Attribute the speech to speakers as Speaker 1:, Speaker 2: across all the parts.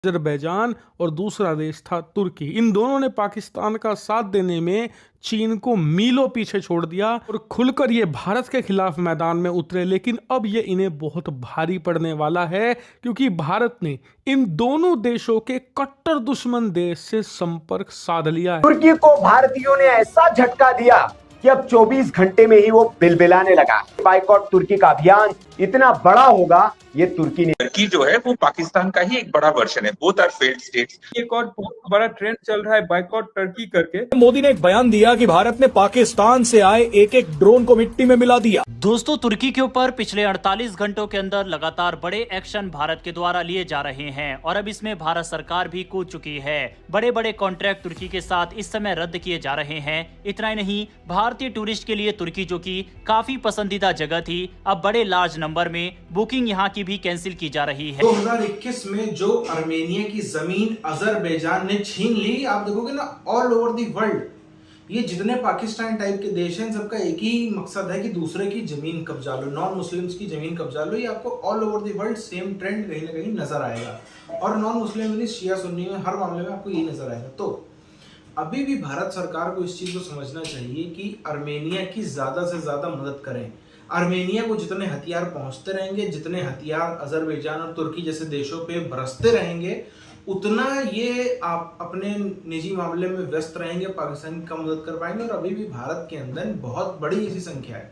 Speaker 1: Azerbaijan और दूसरा देश था तुर्की। इन दोनों ने पाकिस्तान का साथ देने में चीन को मीलों पीछे छोड़ दिया और खुलकर ये भारत के खिलाफ मैदान में उतरे। लेकिन अब ये इन्हें बहुत भारी पड़ने वाला है, क्योंकि भारत ने इन दोनों देशों के कट्टर दुश्मन देश से संपर्क साध लिया है।
Speaker 2: तुर्की को भारतीयों ने ऐसा झटका दिया कि अब 24 घंटे में ही वो बिलबिलाने लगा। बाइकॉट तुर्की का अभियान इतना बड़ा होगा, ये तुर्की
Speaker 3: जो है वो पाकिस्तान का ही एक बड़ा वर्जन है। Both are failed states.
Speaker 4: एक और बहुत बड़ा ट्रेंड चल रहा है बाइकॉट टर्की करके।
Speaker 5: मोदी ने एक बयान दिया कि भारत ने पाकिस्तान से आए एक एक ड्रोन को मिट्टी में मिला दिया।
Speaker 6: दोस्तों, तुर्की के ऊपर पिछले 48 घंटों के अंदर लगातार बड़े एक्शन भारत के द्वारा लिए जा रहे हैं और अब इसमें भारत सरकार भी कूद चुकी है। बड़े बड़े कॉन्ट्रैक्ट तुर्की के साथ इस समय रद्द किए जा रहे हैं। इतना ही नहीं, भारतीय टूरिस्ट के लिए तुर्की, जो कि काफी पसंदीदा जगह थी, अब बड़े लार्ज नंबर में बुकिंग यहाँ की भी कैंसिल की जा रही है।
Speaker 7: 2021 में जो आर्मेनिया की जमीन अजरबैजान ने छीन ली, आप देखोगे ना ऑल ओवर दी वर्ल्ड ये जितने पाकिस्तान टाइप के देश हैं, सबका एक ही मकसद है कि दूसरे की जमीन कब्जा लो, नॉन मुस्लिम्स की जमीन कब्जा लो। ये आपको all over the world same trend कहीं ना कहीं नजर आएगा और नॉन मुस्लिम शिया सुन्नी में हर मामले में आपको यही नजर आएगा। तो अभी भी भारत सरकार को इस चीज को समझना चाहिए कि आर्मेनिया की ज्यादा से ज्यादा मदद करें। आर्मेनिया को जितने हथियार पहुंचते रहेंगे, जितने हथियार अजरबैजान और तुर्की जैसे देशों पे बरसते रहेंगे, उतना ये आप अपने निजी मामले में व्यस्त रहेंगे, पाकिस्तान की कम मदद कर पाएंगे। और अभी भी भारत के अंदर बहुत बड़ी ऐसी संख्या है,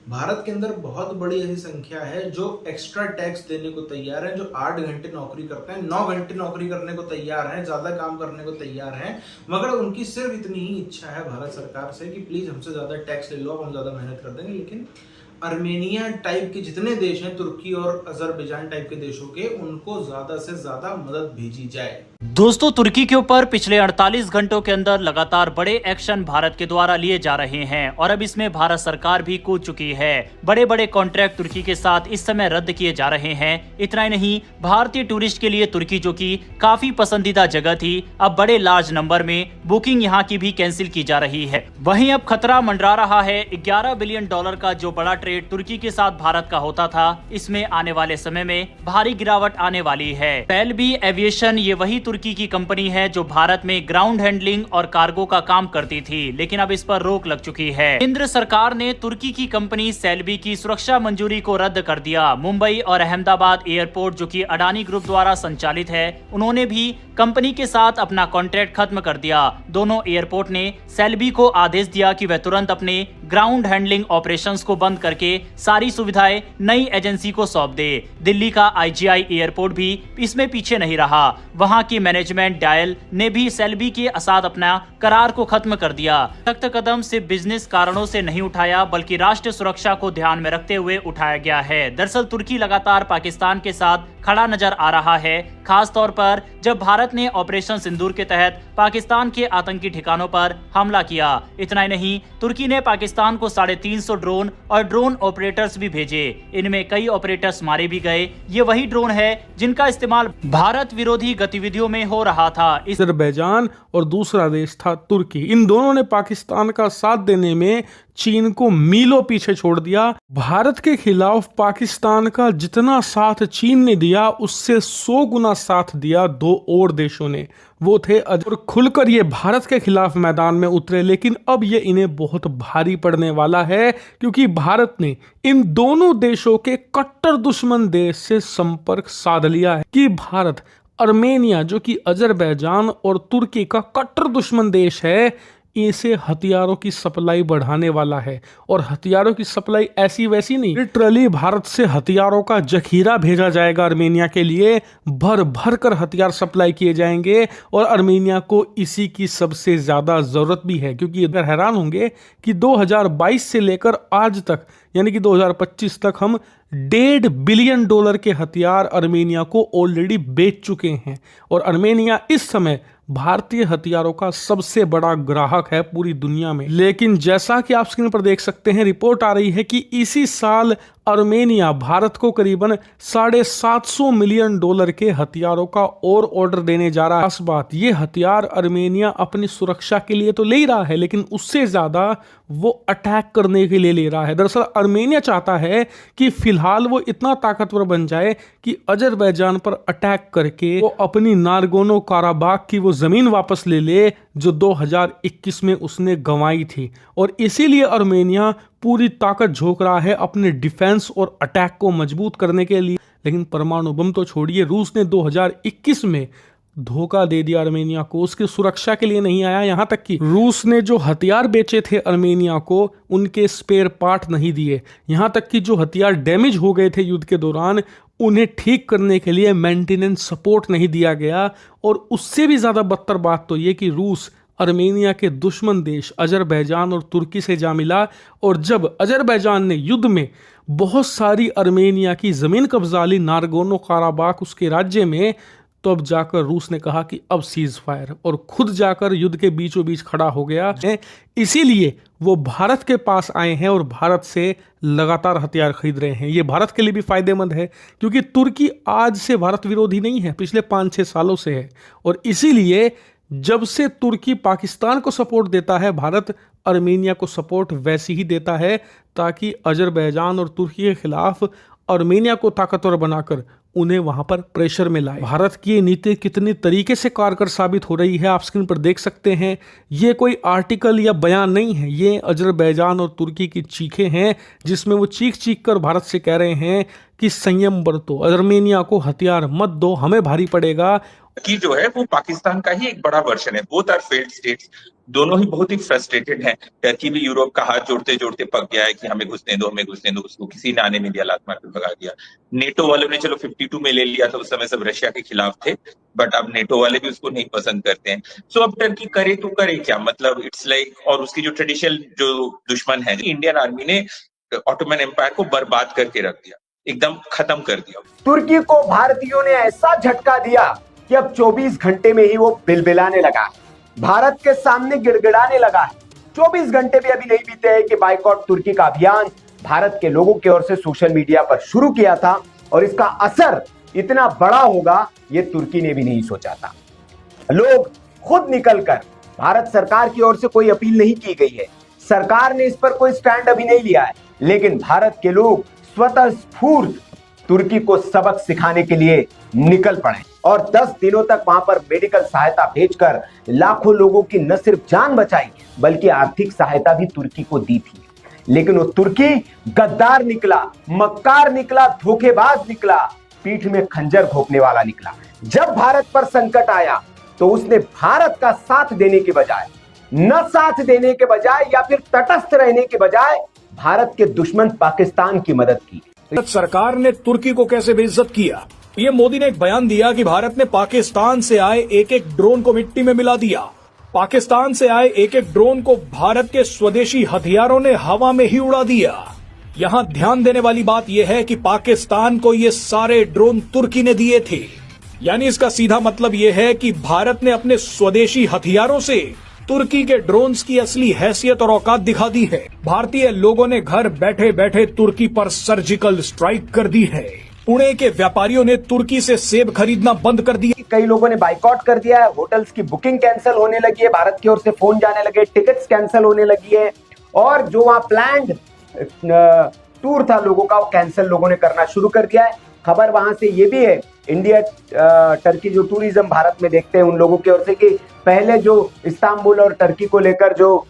Speaker 7: भारत के अंदर बहुत बड़ी ऐसी संख्या है जो एक्स्ट्रा टैक्स देने को तैयार है, जो 8 घंटे नौकरी करते हैं, 9 घंटे नौकरी करने को तैयार हैं, ज्यादा काम करने को तैयार हैं, मगर उनकी सिर्फ इतनी ही इच्छा है भारत सरकार से कि प्लीज हमसे ज्यादा टैक्स ले लो, हम ज्यादा मेहनत कर देंगे। लेकिन आर्मेनिया टाइप के जितने देश हैं, तुर्की और अजरबैजान टाइप के देशों के, उनको ज्यादा से ज्यादा मदद भेजी जाए।
Speaker 6: दोस्तों, तुर्की के ऊपर पिछले 48 घंटों के अंदर लगातार बड़े एक्शन भारत के द्वारा लिए जा रहे हैं और अब इसमें भारत सरकार भी कूद चुकी है। बड़े बड़े कॉन्ट्रैक्ट तुर्की के साथ इस समय रद्द किए जा रहे हैं। इतना ही नहीं, भारतीय टूरिस्ट के लिए तुर्की, जो कि काफी पसंदीदा जगह थी, अब बड़े लार्ज नंबर में बुकिंग यहाँ की भी कैंसिल की जा रही है। वहीं अब खतरा मंडरा रहा है। $11 बिलियन का जो बड़ा ट्रेड तुर्की के साथ भारत का होता था, इसमें आने वाले समय में भारी गिरावट आने वाली है। सेल्बी एविएशन, ये वही तुर्की की कंपनी है जो भारत में ग्राउंड हैंडलिंग और कार्गो का काम करती थी, लेकिन अब इस पर रोक लग चुकी है। केंद्र सरकार ने तुर्की की कंपनी सेल्बी की सुरक्षा मंजूरी को रद्द कर दिया। मुंबई और अहमदाबाद एयरपोर्ट, जो कि अडानी ग्रुप द्वारा संचालित है, उन्होंने भी कंपनी के साथ अपना कॉन्ट्रैक्ट खत्म कर दिया। दोनों एयरपोर्ट ने सेल्बी को आदेश दिया कि वह तुरंत अपने ग्राउंड हैंडलिंग ऑपरेशंस को बंद करके सारी सुविधाएं नई एजेंसी को सौंप दे। दिल्ली का IGI एयरपोर्ट भी इसमें पीछे नहीं रहा। वहां की मैनेजमेंट डायल ने भी सेल्बी के साथ अपना करार को खत्म कर दिया। सख्त कदम सिर्फ बिजनेस कारणों से नहीं उठाया, बल्कि राष्ट्रीय सुरक्षा को ध्यान में रखते हुए उठाया गया है। दरअसल तुर्की लगातार पाकिस्तान के साथ खड़ा नजर आ रहा है, खास तौर पर जब भारत ने ऑपरेशन सिंदूर के तहत पाकिस्तान के आतंकी ठिकानों पर हमला किया। इतना ही नहीं, तुर्की ने पाकिस्तान को 350 ड्रोन और ड्रोन ऑपरेटर्स भी भेजे। इनमें कई ऑपरेटर्स मारे भी गए। ये वही ड्रोन है जिनका इस्तेमाल भारत विरोधी गतिविधियों में हो रहा था।
Speaker 1: अजरबैजान और दूसरा देश था तुर्की। इन दोनों ने पाकिस्तान का साथ देने में चीन को मीलों पीछे छोड़ दिया। भारत के खिलाफ पाकिस्तान का जितना साथ चीन ने दिया, उससे 100 गुना साथ दिया दो और देशों ने, वो थे और खुलकर ये भारत के खिलाफ मैदान में उतरे। लेकिन अब ये इन्हें बहुत भारी पड़ने वाला है, क्योंकि भारत ने इन दोनों देशों के कट्टर दुश्मन देश से संपर्क साध लिया है। कि भारत आर्मेनिया, जो कि अजरबैजान और तुर्की का कट्टर दुश्मन देश है, इसे हथियारों की सप्लाई बढ़ाने वाला है। और हथियारों की सप्लाई ऐसी वैसी नहीं, लिटरली भारत से हथियारों का जखीरा भेजा जाएगा आर्मेनिया के लिए। भर भर कर हथियार सप्लाई किए जाएंगे और आर्मेनिया को इसी की सबसे ज्यादा जरूरत भी है। क्योंकि अगर हैरान होंगे कि 2022 से लेकर आज तक, यानी कि 2025 तक, हम $1.5 बिलियन के हथियार आर्मेनिया को ऑलरेडी बेच चुके हैं। और आर्मेनिया इस समय भारतीय हथियारों का सबसे बड़ा ग्राहक है पूरी दुनिया में। लेकिन जैसा कि आप स्क्रीन पर देख सकते हैं, रिपोर्ट आ रही है कि इसी साल अर्मेनिया भारत को करीबन $750 मिलियन के हथियारों का और ऑर्डर देने जा रहा है। खास बात ये हथियार अर्मेनिया अपनी सुरक्षा के लिए तो ले ही रहा है, लेकिन उससे ज्यादा वो अटैक करने के लिए ले रहा है। दरअसल अर्मेनिया चाहता है कि फिलहाल वो इतना ताकतवर बन जाए कि अजरबैजान पर अटैक करके वो अपनी नारगोनो काराबाग की वो जमीन वापस ले ले जो 2021 में उसने गंवाई थी। और इसीलिए अर्मेनिया पूरी ताकत झोंक रहा है अपने डिफेंस और अटैक को मजबूत करने के लिए। लेकिन परमाणु बम तो छोड़िए, रूस ने 2021 में धोखा दे दिया अर्मेनिया को, उसकी सुरक्षा के लिए नहीं आया। यहां तक कि रूस ने जो हथियार बेचे थे अर्मेनिया को उनके स्पेयर पार्ट नहीं दिए। यहां तक कि जो हथियार डैमेज हो गए थे युद्ध के दौरान उन्हें ठीक करने के लिए मेंटेनेंस सपोर्ट नहीं दिया गया। और उससे भी ज्यादा बदतर बात तो ये कि रूस अर्मेनिया के दुश्मन देश अजरबैजान और तुर्की से जा मिला। और जब अजरबैजान ने युद्ध में बहुत सारी अर्मेनिया की जमीन कब्जा ली, नारगोनो काराबाग उसके राज्य में, तो अब जाकर रूस ने कहा कि अब सीज फायर, और खुद जाकर युद्ध के बीचों बीच खड़ा हो गया है। इसीलिए वो भारत के पास आए हैं और भारत से लगातार हथियार खरीद रहे हैं। ये भारत के लिए भी फायदेमंद है क्योंकि तुर्की आज से भारत विरोधी नहीं है, पिछले 5-6 सालों से है। और इसीलिए जब से तुर्की पाकिस्तान को सपोर्ट देता है, भारत अर्मेनिया को सपोर्ट वैसे ही देता है ताकि अजरबैजान और तुर्की के खिलाफ अर्मेनिया को ताकतवर बनाकर उन्हें वहां पर प्रेशर में लाए। भारत की ये नीति कितनी तरीके से कारगर साबित हो रही है आप स्क्रीन पर देख सकते हैं। ये कोई आर्टिकल या बयान नहीं है, ये अजरबैजान और तुर्की की चीखें हैं जिसमें वो चीख कर भारत से कह रहे हैं कि संयम बरतो, अर्मेनिया को हथियार मत दो, हमें भारी पड़ेगा।
Speaker 3: टर्की जो है वो पाकिस्तान का ही एक बड़ा वर्जन है। बोथ आर फेल्ड स्टेट्स, दोनों ही बहुत ही फ्रस्ट्रेटेड हैं। टर्की भी यूरोप का हाथ जोड़ते जोड़ते पक गया है कि हमें घुसने दो, हमें घुसने दो। उसको किसी ने आने नहीं दिया, लात मार के भगा दिया। नेटो वालों ने चलो 52 में ले लिया था, उस समय सब रशिया के खिलाफ थे, बट अब नेटो वाले भी उसको नहीं पसंद करते हैं। सो अब टर्की करे तो करे क्या, मतलब इट्स लाइक, और उसकी जो ट्रेडिशनल जो दुश्मन है, इंडियन आर्मी ने ऑटोमन एम्पायर को बर्बाद करके रख दिया, एकदम खत्म कर दिया।
Speaker 2: तुर्की को भारतीयों ने ऐसा झटका दिया कि अब 24 घंटे में ही वो बिलबिलाने लगा है, भारत के सामने गिड़गिड़ाने लगा है। 24 घंटे भी अभी नहीं बीते हैं कि बाइकॉट तुर्की का अभियान भारत के लोगों की ओर से सोशल मीडिया पर शुरू किया था, और इसका असर इतना बड़ा होगा ये तुर्की ने भी नहीं सोचा था। लोग खुद निकलकर, भारत सरकार की ओर से कोई अपील नहीं की गई है, सरकार ने इस पर कोई स्टैंड अभी नहीं लिया है, लेकिन भारत के लोग स्वतः स्फूर्त तुर्की को सबक सिखाने के लिए निकल पड़े और 10 दिनों तक वहां पर मेडिकल सहायता भेजकर लाखों लोगों की न सिर्फ जान बचाई बल्कि आर्थिक सहायता भी तुर्की को दी थी। लेकिन वो तुर्की गद्दार निकला, मक्कार निकला, धोखेबाज निकला, पीठ में खंजर घोंपने वाला निकला। जब भारत पर संकट आया तो उसने भारत का साथ देने के बजाय, न साथ देने के बजाय या फिर तटस्थ रहने के बजाय भारत के दुश्मन पाकिस्तान की मदद की।
Speaker 5: सरकार ने तुर्की को कैसे बेइज्जत किया, ये मोदी ने एक बयान दिया कि भारत ने पाकिस्तान से आए एक एक ड्रोन को मिट्टी में मिला दिया। पाकिस्तान से आए एक एक ड्रोन को भारत के स्वदेशी हथियारों ने हवा में ही उड़ा दिया। यहाँ ध्यान देने वाली बात यह है कि पाकिस्तान को ये सारे ड्रोन तुर्की ने दिए थे, यानी इसका सीधा मतलब यह है कि भारत ने अपने स्वदेशी हथियारों से तुर्की के ड्रोन्स की असली हैसियत और औकात दिखा दी है। भारतीय लोगों ने घर बैठे बैठे तुर्की पर सर्जिकल स्ट्राइक कर दी है। पुणे के व्यापारियों ने तुर्की से सेब खरीदना बंद कर दिया।
Speaker 2: कई लोगों ने बाइकआउट कर दिया है, होटल्स की बुकिंग कैंसिल होने लगी है, भारत की ओर से फोन जाने लगे, टिकट्स कैंसिल होने लगी है, और जो वहां प्लान्ड टूर था लोगों का वो कैंसिल लोगों ने करना शुरू कर दिया है। खबर वहां से ये भी है, इंडिया टर्की जो टूरिज्म भारत में देखते हैं उन लोगों की ओर से, कि पहले जो इस्तांबुल और टर्की को लेकर जो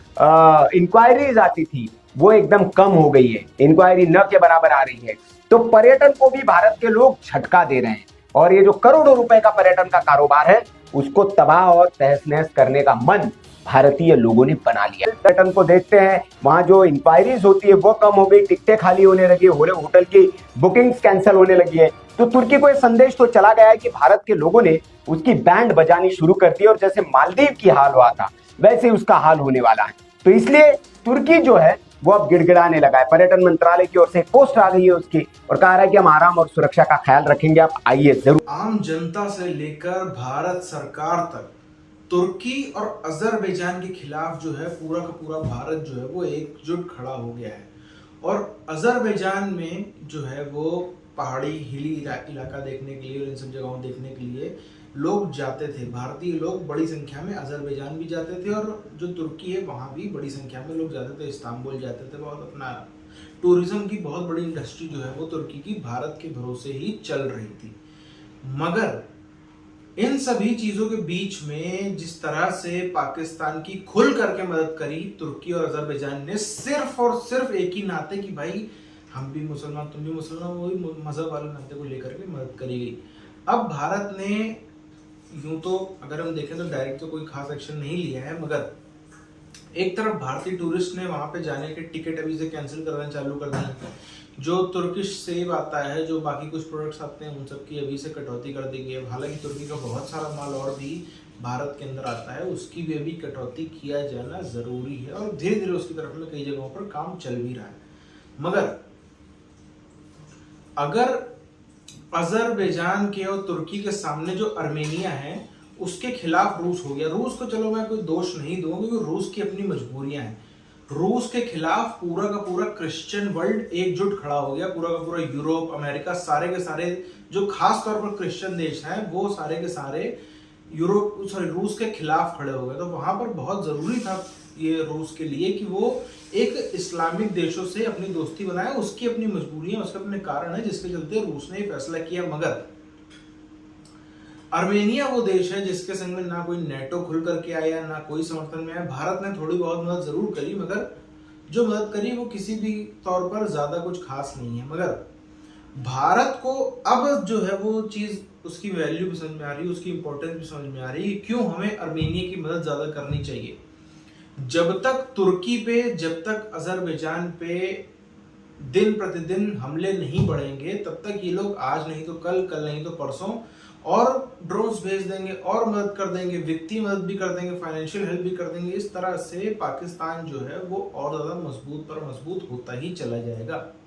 Speaker 2: इंक्वायरीज आती थी वो एकदम कम हो गई है, इंक्वायरी न के बराबर आ रही है। तो पर्यटन को भी भारत के लोग झटका दे रहे हैं, और ये जो करोड़ों रुपए का पर्यटन का कारोबार है उसको तबाह और तहस नहस करने का मन भारतीय लोगों ने बना लिया। पर्यटन को देखते हैं, वहां जो इंक्वायरीज होती है वो कम हो गई, टिकटें खाली होने लगी, होटल की बुकिंग्स कैंसिल होने लगी है। तो तुर्की को यह संदेश तो चला गया है कि भारत के लोगों ने उसकी बैंड बजानी शुरू कर दी, और जैसे मालदीव की हाल हुआ था वैसे उसका हाल होने वाला है। तो इसलिए तुर्की जो है वो अब गिड़गिड़ाने लगा है। पर्यटन मंत्रालय की ओर से पोस्ट आ गई है उसकी, और कहा रहा है कि हम आराम और सुरक्षा का ख्याल रखेंगे, आप आइए जरूर।
Speaker 7: आम जनता से लेकर भारत सरकार तक तुर्की और अजरबैजान के खिलाफ जो है पूरा का पूरा भारत जो है वो एकजुट खड़ा हो गया है। और अजरबैजान में जो है वो पहाड़ी हिली इलाका देखने के लिए और इन सब जगहों देखने के लिए लोग जाते थे। भारतीय लोग बड़ी संख्या में अजरबैजान भी जाते थे और जो तुर्की है वहाँ भी बड़ी संख्या में लोग जाते थे, इस्तांबुल जाते थे। बहुत अपना टूरिज्म की बहुत बड़ी इंडस्ट्री जो है वो तुर्की की भारत के भरोसे ही चल रही थी। मगर इन सभी चीजों के बीच में जिस तरह से पाकिस्तान की खुल करके मदद करी तुर्की और अजरबैजान ने, सिर्फ और सिर्फ एक ही नाते कि भाई हम भी मुसलमान तुम भी मुसलमान, वही मजहब वाले नाते को लेकर के मदद करी गई। अब भारत ने यूं तो अगर हम देखें तो डायरेक्ट तो कोई खास एक्शन नहीं लिया है, मगर एक तरफ भारतीय टूरिस्ट ने वहां पे जाने के टिकट अभी से कैंसिल करना चालू कर दिए। जो तुर्किश सेब आता है, जो बाकी कुछ प्रोडक्ट्स आते हैं, उन सब की अभी से कटौती कर दी गई है। हालांकि तुर्की का बहुत सारा माल और भी भारत के अंदर आता है, उसकी भी अभी कटौती किया जाना जरूरी है और धीरे धीरे उसकी तरफ में कई जगहों पर काम चल भी रहा है। मगर अगर अजरबैजान के और तुर्की के सामने जो अर्मेनिया है उसके खिलाफ रूस हो गया, रूस को चलो मैं कोई दोष नहीं दूंगा क्योंकि रूस की अपनी मजबूरियां हैं। रूस के खिलाफ पूरा का पूरा क्रिश्चियन वर्ल्ड एकजुट खड़ा हो गया, पूरा का पूरा यूरोप, अमेरिका, सारे के सारे जो खास तौर पर क्रिश्चियन देश हैं वो सारे के सारे रूस के खिलाफ खड़े हो गए। तो वहां पर बहुत जरूरी था ये रूस के लिए कि वो एक इस्लामिक देशों से अपनी दोस्ती बनाए। उसकी अपनी मजबूरियां, उसके अपने कारण है जिसके चलते रूस ने फैसला किया। मगर अर्मेनिया वो देश है जिसके संग में ना कोई नेटो खुल करके आया, ना कोई समर्थन में आया। भारत ने थोड़ी बहुत मदद जरूर करी, मगर जो मदद करी वो किसी भी तौर पर ज्यादा कुछ खास नहीं है। मगर भारत को अब जो है वो चीज, उसकी वैल्यू भी समझ में आ रही है, उसकी इंपॉर्टेंस भी समझ में आ रही है, क्यों हमें अर्मेनिया की मदद ज्यादा करनी चाहिए। जब तक तुर्की पे, जब तक अजरबैजान पे दिन प्रतिदिन हमले नहीं बढ़ेंगे, तब तक ये लोग आज नहीं तो कल, कल नहीं तो परसों और ड्रोन्स भेज देंगे और मदद कर देंगे, वित्तीय मदद भी कर देंगे, फाइनेंशियल हेल्प भी कर देंगे। इस तरह से पाकिस्तान जो है वो और ज्यादा मजबूत पर मजबूत होता ही चला जाएगा।